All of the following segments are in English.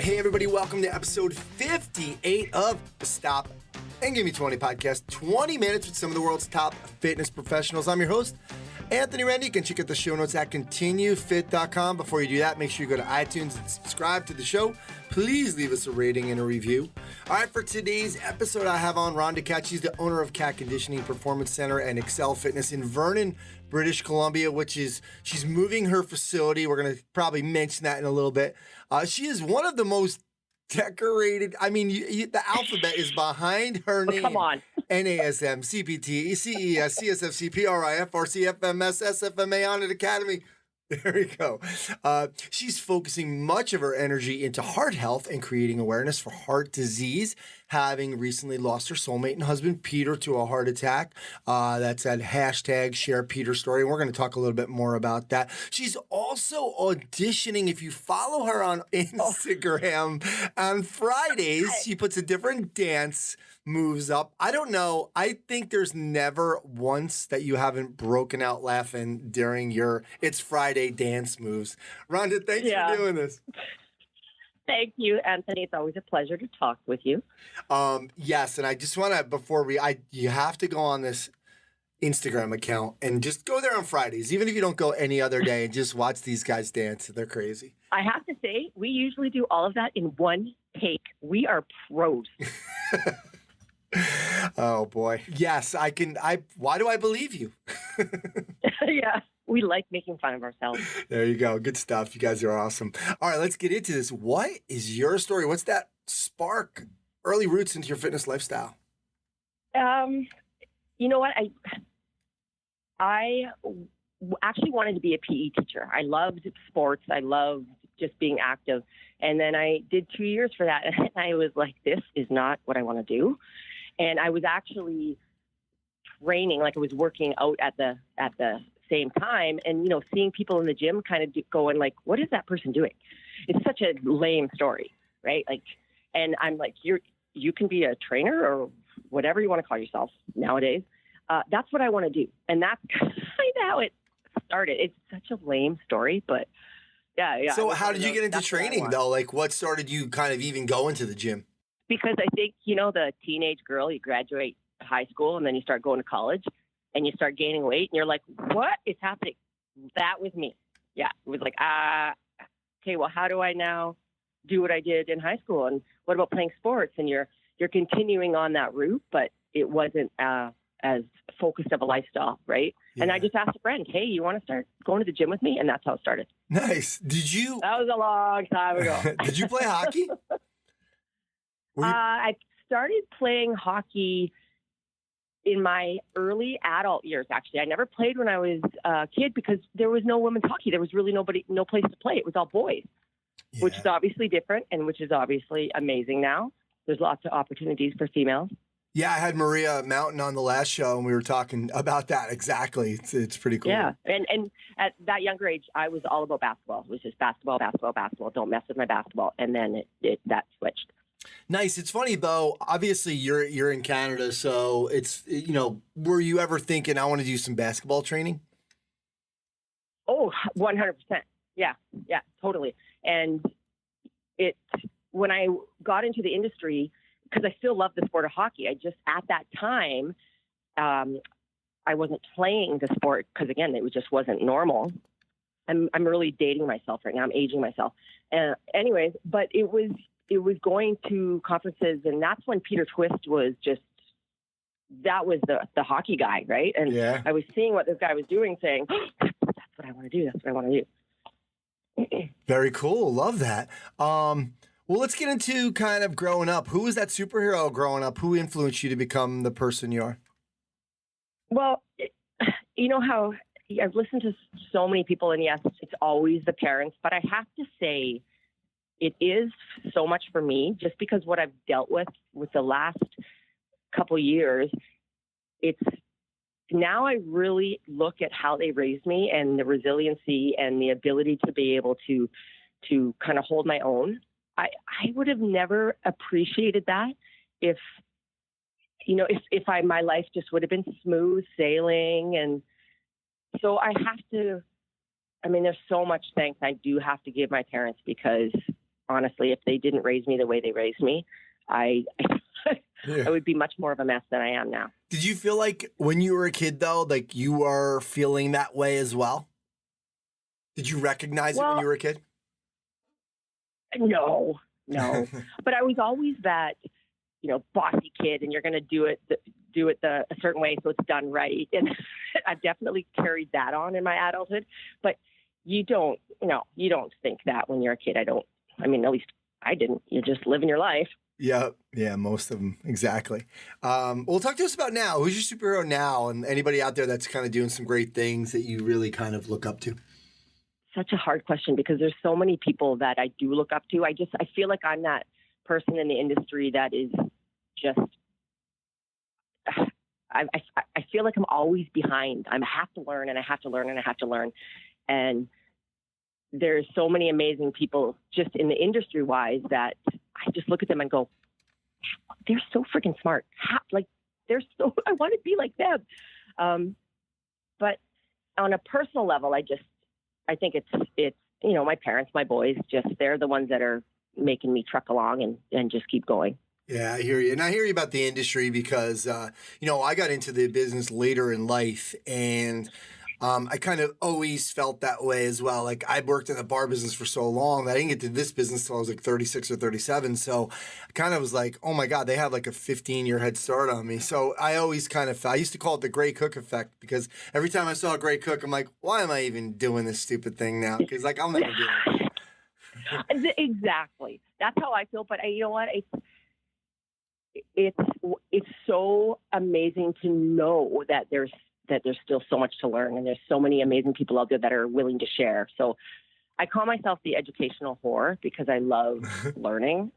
Hey everybody, welcome to episode 58 of the Stop and Give Me 20 podcast. 20 minutes with some of the world's top fitness professionals. I'm your host, Anthony Rendy. You can check out the show notes at continuefit.com. Before you do that, make sure you go to iTunes and subscribe to the show. Please leave us a rating and a review. All right, for today's episode, I have on Rhonda Catt. She's the owner of Catt Conditioning Performance Center and Excel Fitness in Vernon, British Columbia, she's moving her facility. We're going to probably mention that in a little bit. She is one of the most decorated. I mean, the alphabet is behind her name. Come on. NASM, CPT, CES, CSFC, PRIF, RCFMS, SFMA, Honored Academy. There we go. She's focusing much of her energy into heart health and creating awareness for heart disease, having recently lost her soulmate and husband, Peter, to a heart attack. That's at hashtag share Peter story. And we're going to talk a little bit more about that. She's also auditioning. If you follow her on Instagram on Fridays, she puts a different dance moves up. I don't know. I think there's never once that you haven't broken out laughing during your It's Friday dance moves. Rhonda, thanks for doing this. Thank you, Anthony. It's always a pleasure to talk with you. Yes, and I just want to, you have to go on this Instagram account and just go there on Fridays, even if you don't go any other day, and just watch these guys dance. They're crazy. I have to say, we usually do all of that in one take. We are pros. Oh boy. Yes, why do I believe you? Yeah, we like making fun of ourselves. There you go. Good stuff. You guys are awesome. All right, let's get into this. What is your story? What's that spark, early roots into your fitness lifestyle? You know what? I actually wanted to be a PE teacher. I loved sports. I loved just being active. And then I did 2 years for that. And I was like, this is not what I want to do. And I was actually training, like I was working out at the same time, and seeing people in the gym kind of going like, what is that person doing? It's such a lame story, right? Like, and I'm like, you can be a trainer or whatever you want to call yourself nowadays. That's what I want to do, and that's kind of how it started. It's such a lame story, but yeah. So how did you get into training though? Like, what started you kind of even going to the gym? Because I think, the teenage girl, you graduate high school and then you start going to college and you start gaining weight and you're like, what is happening? That was me. Yeah. It was like, okay, well, how do I now do what I did in high school? And what about playing sports? And you're continuing on that route, but it wasn't as focused of a lifestyle, right? Yeah. And I just asked a friend, hey, you want to start going to the gym with me? And that's how it started. Nice. That was a long time ago. Did you play hockey? I started playing hockey in my early adult years, actually. I never played when I was a kid because there was no women's hockey. There was really no place to play. It was all boys, which is obviously different and which is obviously amazing now. There's lots of opportunities for females. Yeah, I had Maria Mountain on the last show and we were talking about that. Exactly. It's pretty cool. Yeah. And at that younger age, I was all about basketball. It was just basketball. Don't mess with my basketball. And then that switched. Nice. It's funny though. Obviously, you're in Canada, so it's were you ever thinking I want to do some basketball training? Oh, 100%. Yeah, totally. And when I got into the industry, because I still love the sport of hockey, I just at that time I wasn't playing the sport because again, it just wasn't normal. I'm really dating myself right now. I'm aging myself. Anyways, but it was going to conferences, and that's when Peter Twist was that was the hockey guy, right? And I was seeing what this guy was doing, saying, oh, that's what I want to do. That's what I want to do. Very cool. Love that. Well, let's get into kind of growing up. Who was that superhero growing up? Who influenced you to become the person you are? Well, you know how I've listened to so many people, and yes, it's always the parents, but I have to say, it is so much for me just because what I've dealt with the last couple years. It's now I really look at how they raised me and the resiliency and the ability to be able to kind of hold my own. I would have never appreciated that if my life just would have been smooth sailing. And so there's so much thanks I do have to give my parents because honestly, if they didn't raise me the way they raised me, I Yeah. I would be much more of a mess than I am now. Did you feel like when you were a kid, though, like you were feeling that way as well? Did you recognize it when you Well, were a kid? no, no. But I was always that, bossy kid, and you're going to do it a certain way so it's done right. And I've definitely carried that on in my adulthood. But you don't think that when you're a kid. At least I didn't. You're just living your life. Yeah, yeah, most of them. Exactly. Well, talk to us about now. Who's your superhero now? And anybody out there that's kind of doing some great things that you really kind of look up to? Such a hard question because there's so many people that I do look up to. I feel like I'm that person in the industry that is just, I feel like I'm always behind. I have to learn and I have to learn and I have to learn. And there's so many amazing people just in the industry wise that I just look at them and go, they're so freaking smart. I want to be like them. But on a personal level, I think it's my parents, my boys, they're the ones that are making me truck along and just keep going. Yeah, I hear you. And I hear you about the industry because, I got into the business later in life and I kind of always felt that way as well. Like I worked in the bar business for so long that I didn't get to this business till I was like 36 or 37. So I kind of was like, oh my God, they have like a 15-year head start on me. So I always I used to call it the gray cook effect because every time I saw a gray cook, I'm like, why am I even doing this stupid thing now? Because like I'll never do it. Exactly. That's how I feel. But you know what? It's so amazing to know that there's still so much to learn and there's so many amazing people out there that are willing to share. So I call myself the educational whore because I love learning.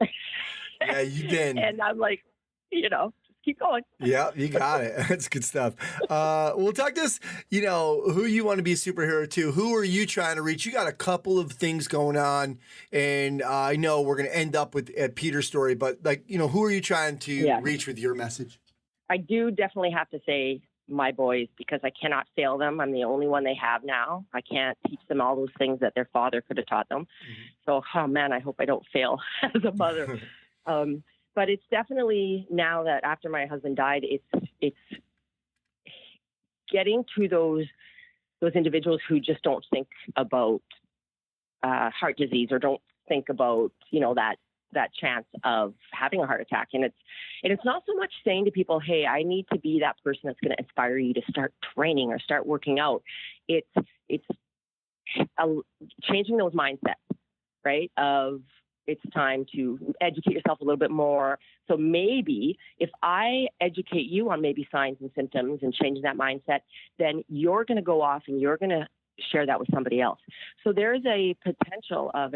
Yeah, you did. And I'm like, just keep going. Yeah, you got it. That's good stuff. We'll talk to us, who you want to be a superhero to. Who are you trying to reach? You got a couple of things going on, and I know we're going to end up at Peter's story, but who are you trying to reach with your message? I do definitely have to say my boys because I cannot fail them. I'm the only one they have now. I can't teach them all those things that their father could have taught them. Mm-hmm. So, oh man, I hope I don't fail as a mother. But it's definitely now that after my husband died, it's getting to those individuals who just don't think about heart disease or don't think about that chance of having a heart attack. And it's not so much saying to people, hey, I need to be that person that's going to inspire you to start training or start working out. It's changing those mindsets, right? Of it's time to educate yourself a little bit more. So maybe if I educate you on maybe signs and symptoms and changing that mindset, then you're going to go off and you're going to share that with somebody else. So there's a potential of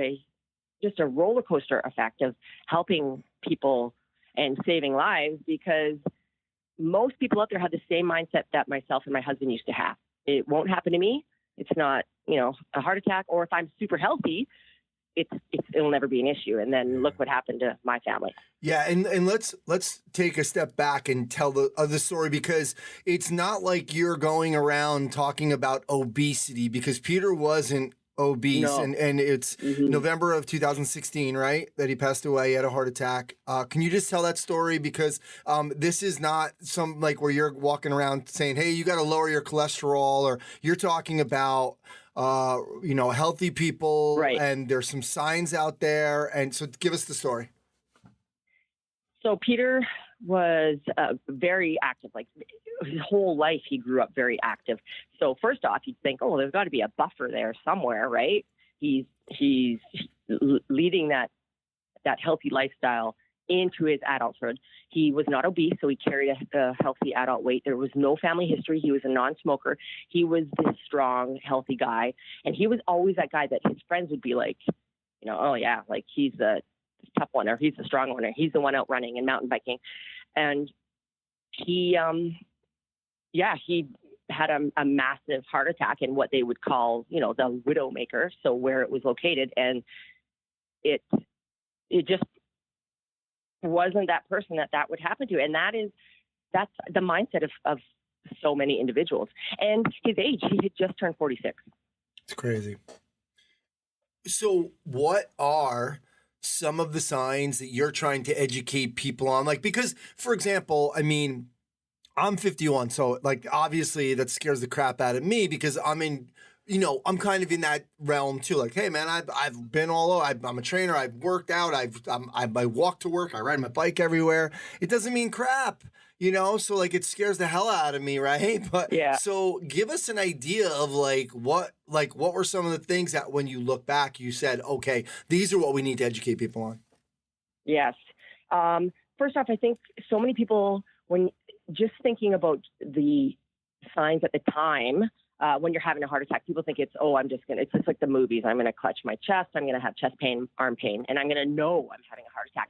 just a roller coaster effect of helping people and saving lives because most people out there have the same mindset that myself and my husband used to have. It won't happen to me. It's not, a heart attack, or if I'm super healthy, it'll never be an issue. And then look what happened to my family. Yeah, and let's take a step back and tell the story because it's not like you're going around talking about obesity because Peter wasn't obese. No. And it's November of 2016, right? That he passed away. He had a heart attack. Can you just tell that story? Because this is not some like where you're walking around saying, hey, you got to lower your cholesterol, or you're talking about healthy people, right? And there's some signs out there. And so give us the story. So Peter was very active. Like his whole life, he grew up very active. So first off, you'd think, oh, there's got to be a buffer there somewhere, right? He's leading that healthy lifestyle into his adulthood. He was not obese, so he carried a healthy adult weight. There was no family history. He was a non-smoker. He was this strong, healthy guy. And he was always that guy that his friends would be like, oh yeah, like he's the tough one, or he's the strong one, or he's the one out running and mountain biking. And he had a massive heart attack in what they would call, the widowmaker. So where it was located, and it just wasn't that person that would happen to. And that's the mindset of so many individuals. And his age, he had just turned 46. It's crazy. So what are some of the signs that you're trying to educate people on? Like, because, for example, I mean, I'm 51, so like obviously that scares the crap out of me because I'm kind of in that realm too. Like, hey man, I've been all over. I'm a trainer. I've worked out. I walk to work. I ride my bike everywhere. It doesn't mean crap, So like it scares the hell out of me, right? But Yeah. so give us an idea of what were some of the things that when you look back, you said, okay, these are what we need to educate people on. Yes. First off, I think so many people, when just thinking about the signs at the time, when you're having a heart attack, people think it's just like the movies. I'm going to clutch my chest. I'm going to have chest pain, arm pain, and I'm going to know I'm having a heart attack.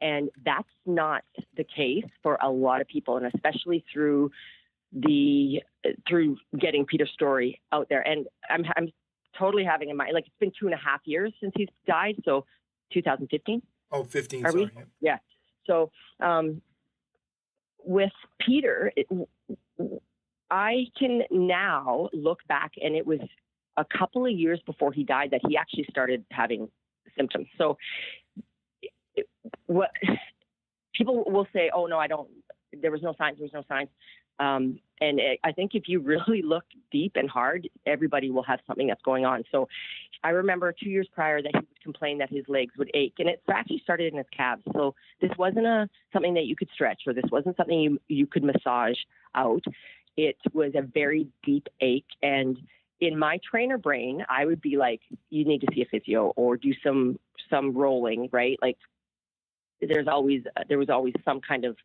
And that's not the case for a lot of people, and especially through getting Peter's story out there. And I'm totally having in mind, like, it's been 2.5 years since he's died. So 2015. Oh, 15. Are sorry. we? Yeah. So, with Peter, I can now look back, and it was a couple of years before he died that he actually started having symptoms. So what people will say, oh no, there was no signs. I think if you really look deep and hard, everybody will have something that's going on. So I remember 2 years prior that he would complain that his legs would ache, and it actually started in his calves. So this wasn't something that you could stretch, or this wasn't something you could massage out. It was a very deep ache. And in my trainer brain, I would be like, you need to see a physio or do some rolling, right? Like there was always some kind of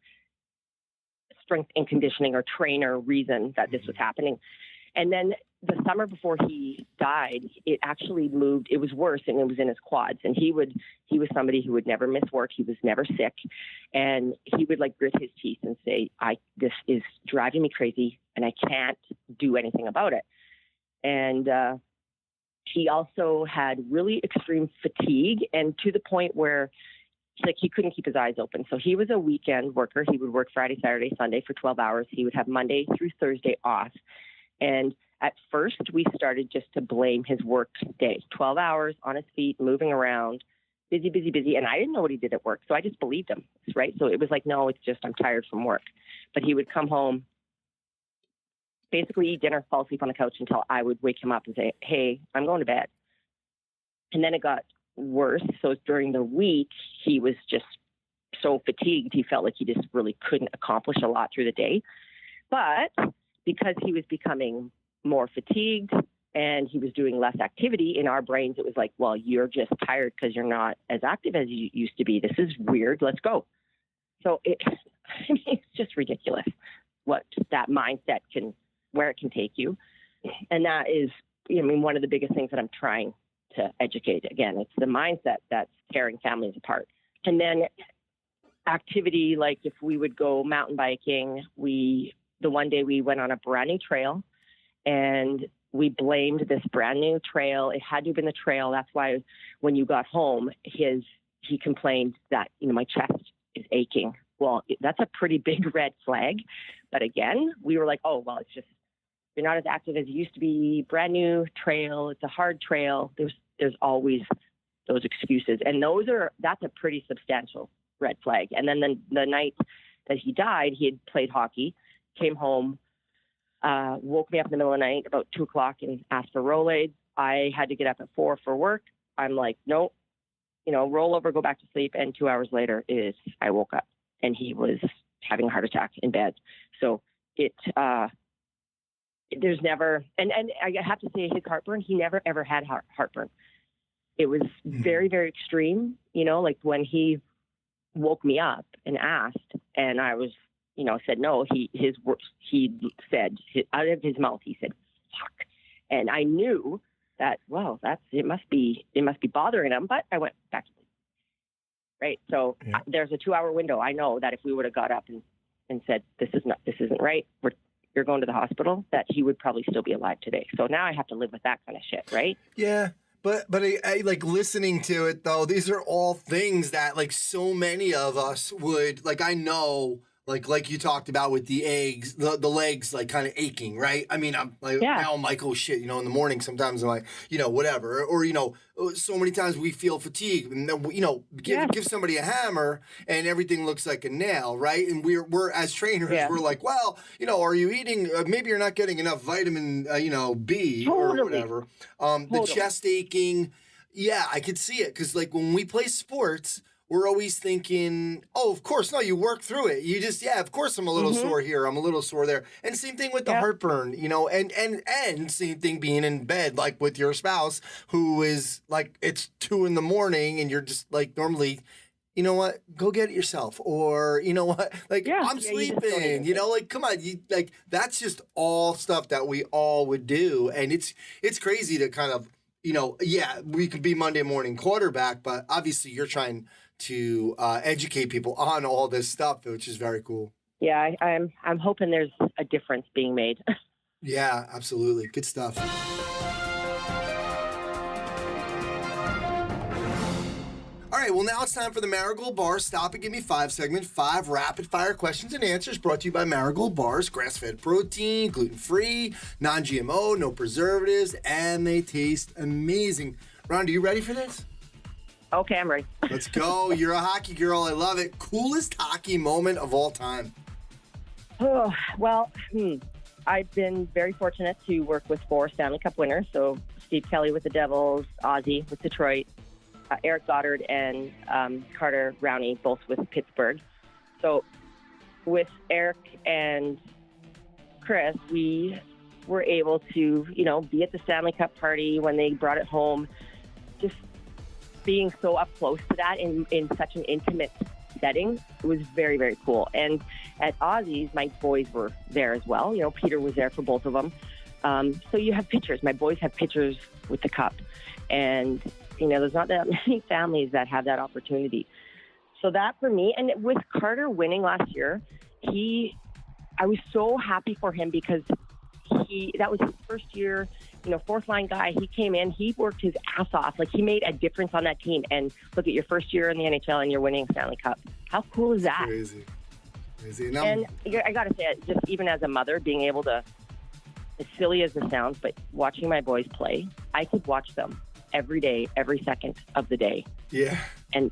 strength and conditioning or trainer reason that this was happening. And then the summer before he died, it actually moved. It was worse, and it was in his quads. And he was somebody who would never miss work. He was never sick. And he would like grit his teeth and say, this is driving me crazy and I can't do anything about it. And he also had really extreme fatigue, and to the point where he couldn't keep his eyes open. So he was a weekend worker. He would work Friday, Saturday, Sunday for 12 hours. He would have Monday through Thursday off. And at first we started just to blame his work day, 12 hours on his feet, moving around, busy. And I didn't know what he did at work. So I just believed him, right? So it was like, no, it's just, I'm tired from work. But he would come home, basically eat dinner, fall asleep on the couch until I would wake him up and say, hey, I'm going to bed. And then it got worse. So during the week, he was just so fatigued. He felt like he just really couldn't accomplish a lot through the day. But because he was becoming more fatigued and he was doing less activity, in our brains, it was like, well, you're just tired because you're not as active as you used to be. This is weird. Let's go. So it's just ridiculous what that mindset where it can take you. And that is, one of the biggest things that I'm trying to educate. Again, it's the mindset that's tearing families apart. And then activity, like if we would go mountain biking, the one day we went on a brand new trail, and we blamed this brand new trail. It had to have been the trail. That's why when you got home, he complained that, my chest is aching. Well, that's a pretty big red flag. But again, we were like, oh, well, it's just, you're not as active as you used to be. Brand new trail. It's a hard trail. There's always those excuses. And that's a pretty substantial red flag. And then the night that he died, he had played hockey, came home, woke me up in the middle of the night about 2:00 and asked for Rolaids. I had to get up at 4 for work. I'm like, nope, roll over, go back to sleep. And 2 hours later I woke up and he was having a heart attack in bed. So there's never, and I have to say his heartburn, he never ever had heartburn. It was very, very extreme, like when he woke me up and asked, and I was, said no, he said out of his mouth, he said, fuck. And I knew that, well, it must be bothering him, but I went back to sleep. Right. So there's a 2-hour window. I know that if we would have got up and said, this isn't right, you're going to the hospital, that he would probably still be alive today. So now I have to live with that kind of shit, right? Yeah. But I like listening to it though. These are all things that like so many of us would like. I know Like you talked about with the eggs, the legs like kind of aching, right? I mean, I'm like now I'm like, oh shit, in the morning sometimes I'm like, whatever, or so many times we feel fatigue, and then give somebody a hammer and everything looks like a nail, right? And we're as trainers, we're like, well, are you eating? Maybe you're not getting enough vitamin, B or whatever. The chest aching, I could see it because like when we play sports, we're always thinking, oh, of course, no, you work through it. You just, of course I'm a little sore here, I'm a little sore there. And same thing with the heartburn, and same thing being in bed, like with your spouse, who is like, it's 2 a.m. and you're just like, normally, you know what, go get it yourself. Or, you know what, like, I'm sleeping, like, come on, that's just all stuff that we all would do. And it's crazy to kind of, we could be Monday morning quarterback, but obviously you're trying to educate people on all this stuff, which is very cool. Yeah, I'm hoping there's a difference being made. Yeah, absolutely. Good stuff. All right, well, now it's time for the Marigold Bar Stop and Give Me 5 segment. 5 rapid-fire questions and answers brought to you by Marigold Bars. Grass-fed protein, gluten-free, non-GMO, no preservatives, and they taste amazing. Rhonda, you ready for this? Okay, I'm ready. Let's go. You're a hockey girl. I love it. Coolest hockey moment of all time? Oh, well, I've been very fortunate to work with 4 Stanley Cup winners. So Steve Kelly with the Devils, Ozzy with Detroit, Eric Goddard and Carter Rowney, both with Pittsburgh. So with Eric and Chris, we were able to, be at the Stanley Cup party when they brought it home, just being so up close to that in such an intimate setting. It was very, very cool. And at Ozzy's, my boys were there as well. Peter was there for both of them. So you have pictures. My boys have pictures with the cup. And there's not that many families that have that opportunity. So that for me, and with Carter winning last year, I was so happy for him because that was his first year, fourth line guy. He came in, he worked his ass off. Like he made a difference on that team. And look at your first year in the NHL and you're winning Stanley Cup. How cool is that? Crazy. And I got to say, just even as a mother, being able to, as silly as it sounds, but watching my boys play, I could watch them every day, every second of the day. Yeah. And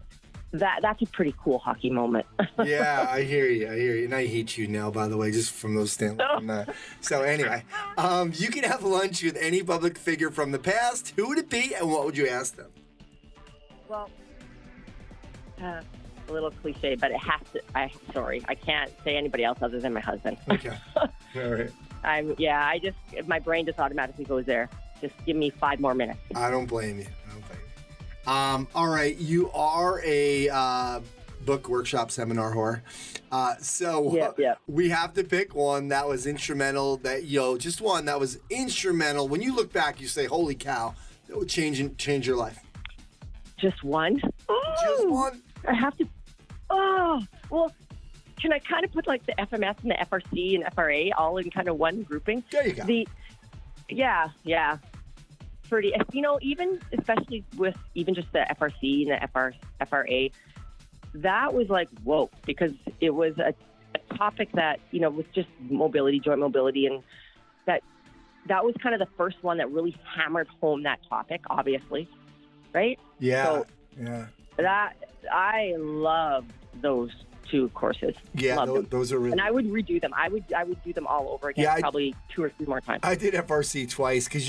that's a pretty cool hockey moment. Yeah, I hear you. And I hate you now, by the way, just from those Stanley. So anyway, you can have lunch with any public figure from the past. Who would it be and what would you ask them? Well, a little cliche, but it has to, I can't say anybody else other than my husband. Okay. All right. My brain just automatically goes there. Just give me 5 more minutes. I don't blame you. All right. You are a book workshop seminar whore. So we have to pick one that was instrumental, just one that was instrumental. When you look back, you say, holy cow, that would change your life. Just one? Just one? I have to. Oh, well, can I kind of put like the FMS and the FRC and FRA all in kind of one grouping? There you go. Yeah. Pretty, even especially with even just the FRC and the FRA, that was like, whoa, because it was a topic that, was just mobility, joint mobility, and that was kind of the first one that really hammered home that topic, obviously, right? Yeah, so yeah. I loved those 2 courses. Yeah, those are really. And I would redo them. I would do them all over again, probably 2 or 3 more times. I did FRC twice because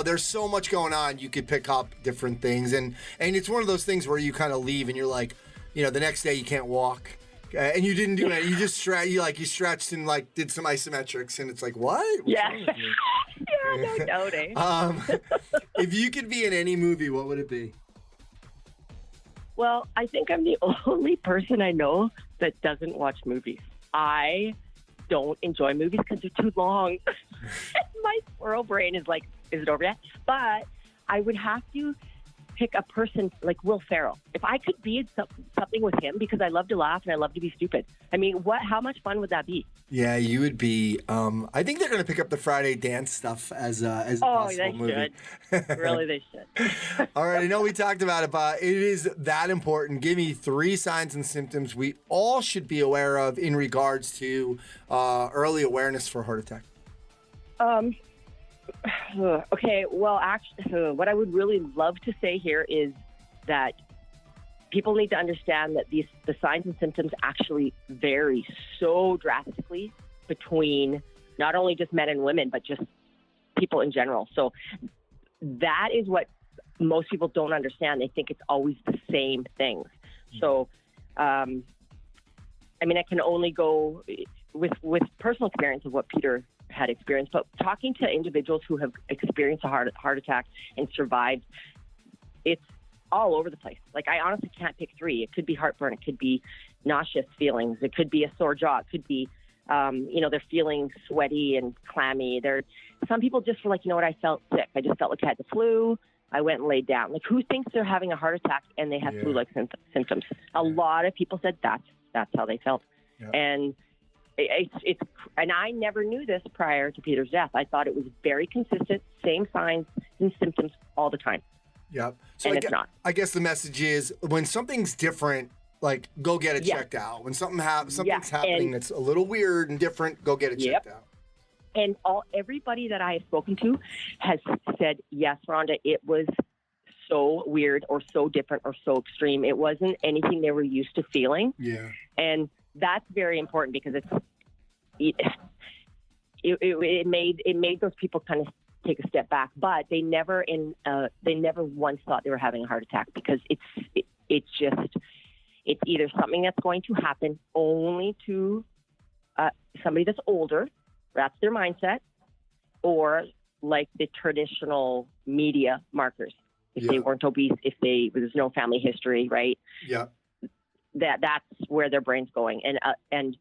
there's so much going on. You could pick up different things, and it's one of those things where you kind of leave and you're like, the next day you can't walk, and you didn't do it. You just you stretched and like did some isometrics, and it's like what? Yeah. Yeah, no doubt. If you could be in any movie, what would it be? Well, I think I'm the only person I know that doesn't watch movies. I don't enjoy movies because they're too long. My squirrel brain is like, is it over yet? But I would have to pick a person like Will Ferrell. If I could be in something with him, because I love to laugh and I love to be stupid. I mean, how much fun would that be? Yeah, you would be. I think they're going to pick up the Friday dance stuff as a possible movie. Should. Really, they should. All right, I know we talked about it, but it is that important. Give me 3 signs and symptoms we all should be aware of in regards to early awareness for heart attack. Okay, well, actually, what I would really love to say here is that people need to understand that the signs and symptoms actually vary so drastically between not only just men and women, but just people in general. So that is what most people don't understand. They think it's always the same things. So, I mean, I can only go with personal experience of what Peter had experienced, but talking to individuals who have experienced a heart attack and survived, it's all over the place. Like, I honestly can't pick 3. It could be heartburn. It could be nauseous feelings. It could be a sore jaw. It could be, they're feeling sweaty and clammy. Some people just feel like, you know what, I felt sick. I just felt like I had the flu. I went and laid down. Like, who thinks they're having a heart attack and they have flu-like symptoms? A lot of people said that's how they felt. Yeah. And it's and I never knew this prior to Peter's death. I thought it was very consistent, same signs and symptoms all the time. Yep. So it's not. I guess the message is when something's different, like, go get it checked out. When something's happening that's a little weird and different, go get it checked out. And everybody that I have spoken to has said, yes, Rhonda, it was so weird or so different or so extreme. It wasn't anything they were used to feeling. Yeah. And that's very important because it made those people kind of take a step back, but they never once thought they were having a heart attack, because it's either something that's going to happen only to somebody that's older, that's their mindset, or like the traditional media markers. If they weren't obese, if there's no family history, right? Yeah. That's where their brain's going. And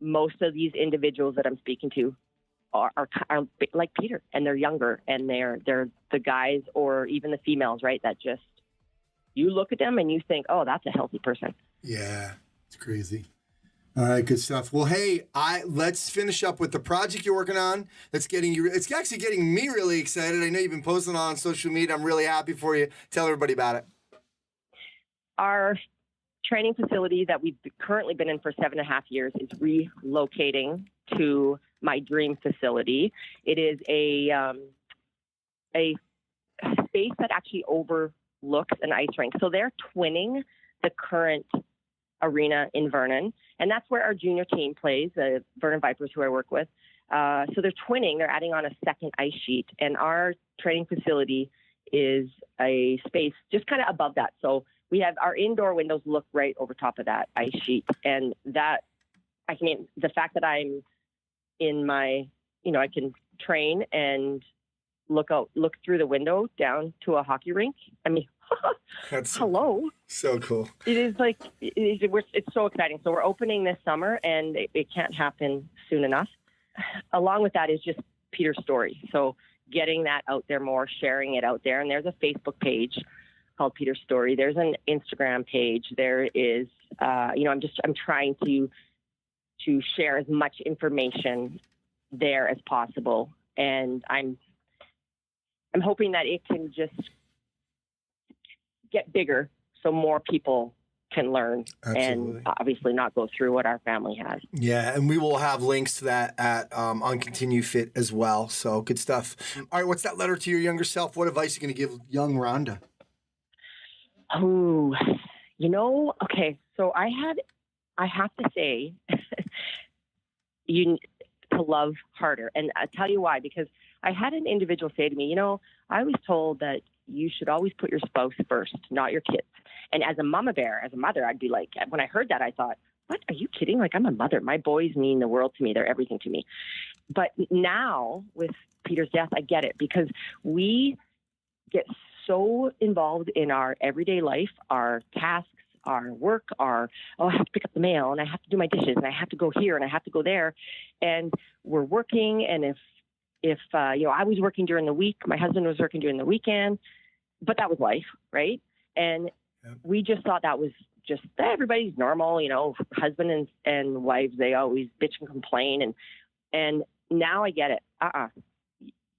most of these individuals that I'm speaking to are like Peter, and they're younger, and they're the guys or even the females, right? That just, you look at them and you think, oh, that's a healthy person. Yeah, it's crazy. All right, good stuff. Well, hey, let's finish up with the project you're working on. It's actually getting me really excited. I know you've been posting on social media. I'm really happy for you. Tell everybody about it. Our training facility that we've currently been in for 7.5 years is relocating to my dream facility. It is a space that actually overlooks an ice rink. So they're twinning the current arena in Vernon, and that's where our junior team plays, the Vernon Vipers, who I work with. So they're twinning, they're adding on a second ice sheet, and our training facility is a space just kind of above that. So we have our indoor windows look right over top of that ice sheet, and that the fact that I'm in my, I can train and look through the window down to a hockey rink. I mean, that's hello. So cool. It is like, it's so exciting. So we're opening this summer, and it can't happen soon enough. Along with that is just Peter's story. So getting that out there more, sharing it out there. And there's a Facebook page called Peter's Story. There's an Instagram page. There is, I'm trying to share as much information there as possible. And I'm hoping that it can just get bigger so more people can learn. Absolutely. And obviously not go through what our family has. Yeah, and we will have links to that at on Continue Fit as well. So good stuff. All right, what's that letter to your younger self? What advice are you going to give young Rhonda? Oh, okay. So I have to say, you to love harder. And I'll tell you why, because I had an individual say to me, I was told that you should always put your spouse first, not your kids. And as a mama bear, as a mother, I'd be like, when I heard that, I thought, what, are you kidding? Like, I'm a mother. My boys mean the world to me. They're everything to me. But now with Peter's death, I get it, because we get so involved in our everyday life, our tasks, our work, I have to pick up the mail, and I have to do my dishes, and I have to go here, and I have to go there. And we're working. And if I was working during the week, my husband was working during the weekend, but that was life, right? And we just thought that was just everybody's normal, husband and wives, they always bitch and complain. And now I get it.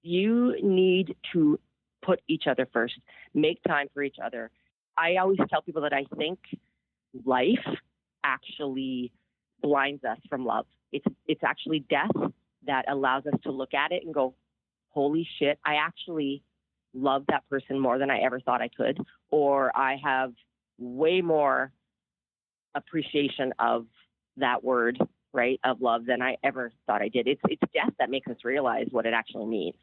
You need to put each other first, make time for each other. I always tell people that I think life actually blinds us from love. It's actually death that allows us to look at it and go, holy shit, I actually love that person more than I ever thought I could, or I have way more appreciation of that word, right, of love than I ever thought I did. It's death that makes us realize what it actually means.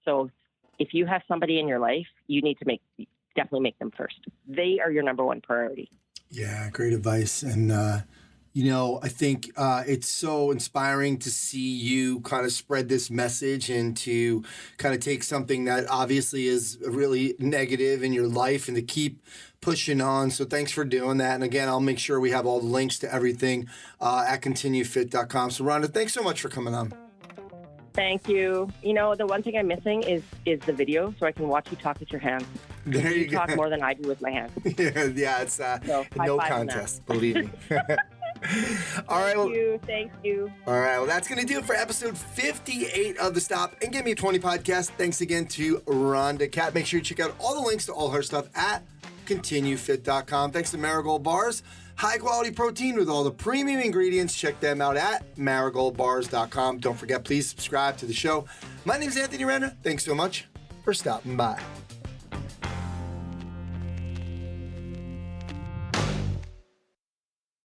So if you have somebody in your life, you need to definitely make them first. They are your number one priority. Yeah, great advice. And, I think it's so inspiring to see you kind of spread this message and to kind of take something that obviously is really negative in your life and to keep pushing on. So thanks for doing that. And again, I'll make sure we have all the links to everything at continuefit.com. So Rhonda, thanks so much for coming on. Thank you. The one thing I'm missing is the video, so I can watch you talk with your hands. There you go. Talk more than I do with my hands. Yeah, it's no contest, believe me. All right. Thank you. All right. Well, that's going to do it for episode 58 of The Stop and Give Me a 20 podcast. Thanks again to Rhonda Catt. Make sure you check out all the links to all her stuff at continuefit.com. Thanks to Marigold Bars. High quality protein with all the premium ingredients. Check them out at marigoldbars.com. Don't forget, please subscribe to the show. My name is Anthony Renda. Thanks so much for stopping by.